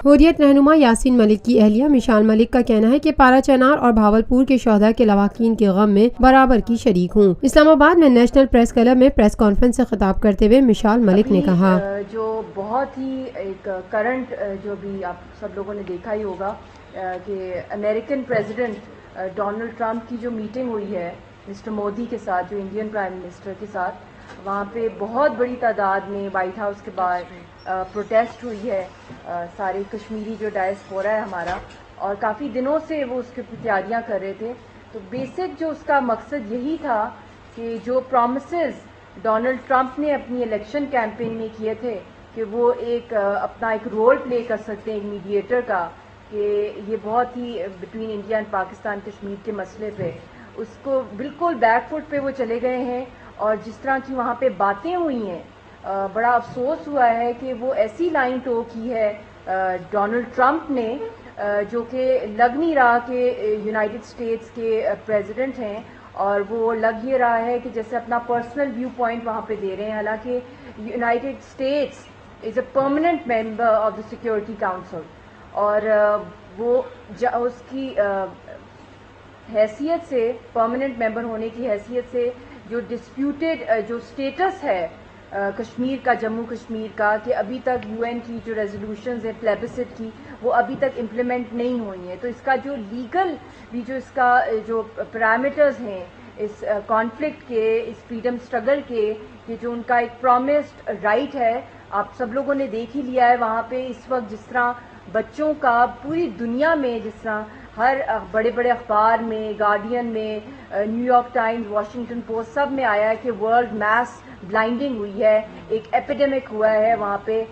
حریت رہنما یاسین ملک کی اہلیہ مشال ملک کا کہنا ہے کہ پارا چنار اور بھاولپور کے شہداء کے لواحقین کے غم میں برابر کی شریک ہوں۔ اسلام آباد میں نیشنل پریس کلب میں پریس کانفرنس سے خطاب کرتے ہوئے مشال ملک نے کہا، جو بہت ہی ایک کرنٹ جو بھی آپ سب لوگوں نے دیکھا ہی ہوگا کہ امریکن پریزیڈنٹ ڈونلڈ ٹرمپ کی جو میٹنگ ہوئی ہے مسٹر مودی کے ساتھ، جو انڈین پرائم منسٹر کے ساتھ، وہاں پہ بہت بڑی تعداد میں وائٹ ہاؤس کے باہر پروٹیسٹ ہوئی ہے، سارے کشمیری جو ڈائسپورا ہے ہمارا، اور کافی دنوں سے وہ اس کی تیاریاں کر رہے تھے۔ تو بیسک جو اس کا مقصد یہی تھا کہ جو پرومسز ڈونلڈ ٹرمپ نے اپنی الیکشن کیمپین میں کیے تھے کہ وہ اپنا ایک رول پلے کر سکتے ہیں ایک میڈیٹر کا، کہ یہ بہت ہی between India and Pakistan Kashmir کے مسئلے پہ، اس کو بالکل بیک فٹ پہ وہ چلے گئے ہیں۔ اور جس طرح کی وہاں پہ باتیں ہوئی ہیں، بڑا افسوس ہوا ہے کہ وہ ایسی لائن ٹو کی ہے ڈونلڈ ٹرمپ نے جو کہ لگ نہیں رہا کہ یونائٹڈ اسٹیٹس کے پریزیڈنٹ ہیں، اور وہ لگ یہ رہا ہے کہ جیسے اپنا پرسنل ویو پوائنٹ وہاں پہ دے رہے ہیں، حالانکہ United States is a permanent member of the security council, اور وہ اس کی حیثیت سے، پرماننٹ ممبر ہونے کی حیثیت سے، جو ڈسپیوٹیڈ جو اسٹیٹس ہے کشمیر کا، جموں کشمیر کا، کہ ابھی تک یو این کی جو ریزولوشنز ہیں پلیبسٹ کی، وہ ابھی تک امپلیمنٹ نہیں ہوئی ہیں۔ تو اس کا جو لیگل بھی جو اس کا جو پیرامیٹرز ہیں اس کانفلکٹ کے، اس فریڈم اسٹرگل کے، کہ جو ان کا ایک پرومسڈ رائٹ ہے، آپ سب لوگوں نے دیکھ ہی لیا ہے وہاں پہ اس وقت جس طرح بچوں کا پوری دنیا میں، جس طرح ہر بڑے بڑے اخبار میں، گارڈین میں، New York Times, Washington Post, سب میں آیا ہے کہ ورلڈ میس بلائنڈنگ ہوئی ہے، ایک ایپیڈیمک ہوا ہے وہاں پہ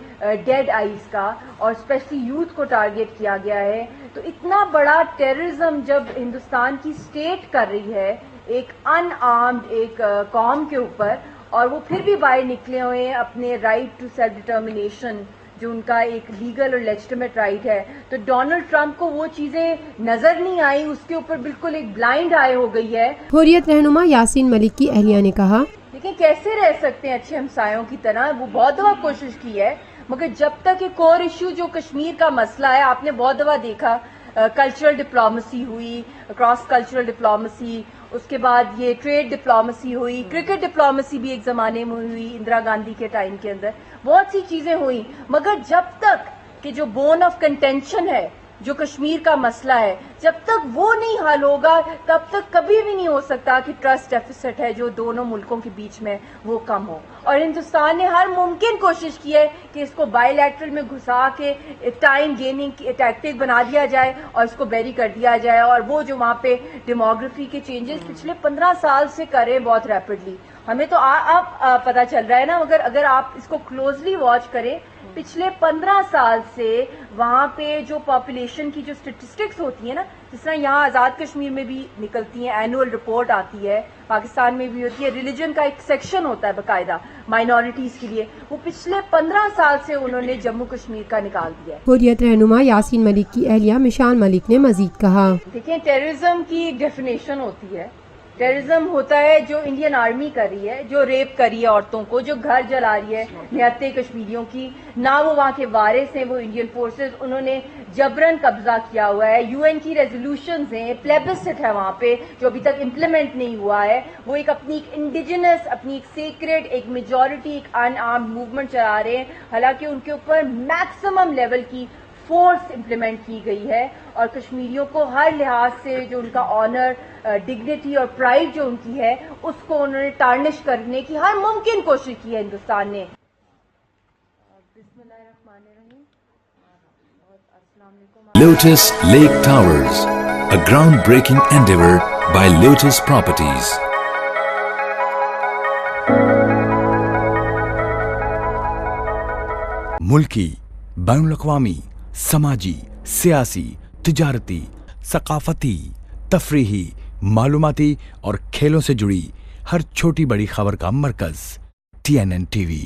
ڈیڈ آئیز کا، اور اسپیشلی یوتھ کو ٹارگیٹ کیا گیا ہے۔ تو اتنا بڑا ٹیررزم جب ہندوستان کی اسٹیٹ کر رہی ہے ایک ان آرمڈ ایک قوم کے اوپر، اور وہ پھر بھی باہر نکلے ہوئے ہیں اپنے رائٹ ٹو سیلف ڈٹرمنیشن، جو ان کا ایک لیگل اور لیجٹمیٹ رائٹ ہے، تو ڈونلڈ ٹرمپ کو وہ چیزیں نظر نہیں آئی، اس کے اوپر بالکل ایک بلائنڈ آئی ہو گئی ہے۔ حریت رہنما یاسین ملک کی اہلیہ نے کہا، لیکن کیسے رہ سکتے ہیں اچھے ہمسایوں کی طرح، وہ بہت دفعہ کوشش کی ہے، مگر جب تک ایک کور ایشو جو کشمیر کا مسئلہ ہے، آپ نے بہت دفعہ دیکھا کلچرل ڈپلومیسی ہوئی، کراس کلچرل ڈپلومیسی، اس کے بعد یہ ٹریڈ ڈپلومیسی ہوئی، کرکٹ ڈپلومیسی بھی ایک زمانے میں ہوئی اندرا گاندھی کے ٹائم کے اندر، بہت سی چیزیں ہوئی، مگر جب تک کہ جو بون آف کنٹینشن ہے، جو کشمیر کا مسئلہ ہے، جب تک وہ نہیں حل ہوگا تب تک کبھی بھی نہیں ہو سکتا کہ ٹرسٹ ڈیفیسٹ ہے جو دونوں ملکوں کے بیچ میں وہ کم ہو۔ اور ہندوستان نے ہر ممکن کوشش کی ہے کہ اس کو بائی لیٹرل میں گھسا کے ٹائم گیننگ کی ٹیکٹک بنا دیا جائے اور اس کو بیری کر دیا جائے، اور وہ جو وہاں پہ ڈیموگرافی کے چینجز پچھلے 15 سال سے کریں بہت ریپڈلی، ہمیں تو اب پتہ چل رہا ہے نا، مگر اگر آپ اس کو کلوزلی واچ کریں، پچھلے 15 سال سے وہاں پہ جو پاپولیشن کی جو اسٹیٹسٹکس ہوتی ہیں نا، جس طرح یہاں آزاد کشمیر میں بھی نکلتی ہیں، اینول رپورٹ آتی ہے، پاکستان میں بھی ہوتی ہے، ریلیجن کا ایک سیکشن ہوتا ہے باقاعدہ مائنورٹیز کے لیے، وہ پچھلے 15 سال سے انہوں نے جموں کشمیر کا نکال دیا ہے۔ حریت رہنما یاسین ملک کی اہلیہ مشال ملک نے مزید کہا، دیکھیں، ٹیررزم کی ایک ڈیفینیشن ہوتی ہے، ٹیررزم ہوتا ہے جو انڈین آرمی کر رہی ہے، جو ریپ کر رہی ہے عورتوں کو، جو گھر جلا رہی ہے نہتے کشمیریوں کی، نہ وہ وہاں کے وارث ہیں، وہ انڈین فورسز، انہوں نے جبرن قبضہ کیا ہوا ہے، یو این کی ریزولوشنز ہیں، پلیبسٹ ہے وہاں پہ جو ابھی تک امپلیمنٹ نہیں ہوا ہے، وہ ایک اپنی ایک انڈیجنس، اپنی ایک سیکریٹ، ایک میجورٹی، ایک ان آرمڈ موومنٹ چلا رہے ہیں، حالانکہ ان کے اوپر میکسیمم لیول کی فورس امپلیمنٹ کی گئی ہے، اور کشمیریوں کو ہر لحاظ سے جو ان کا آنر، ڈگنیٹی اور پرائڈ جو ان کی ہے، اس کو انہوں نے ٹارنش کرنے کی ہر ممکن کوشش کی ہے ہندوستان نے۔ بسم اللہ الرحمن الرحیم، السلام علیکم۔ Lotus Lake Towers, a groundbreaking endeavor by Lotus Properties. ملکی، بین الاقوامی، سماجی، سیاسی، تجارتی، ثقافتی، تفریحی، معلوماتی اور کھیلوں سے جڑی ہر چھوٹی بڑی خبر کا مرکز TNN TV۔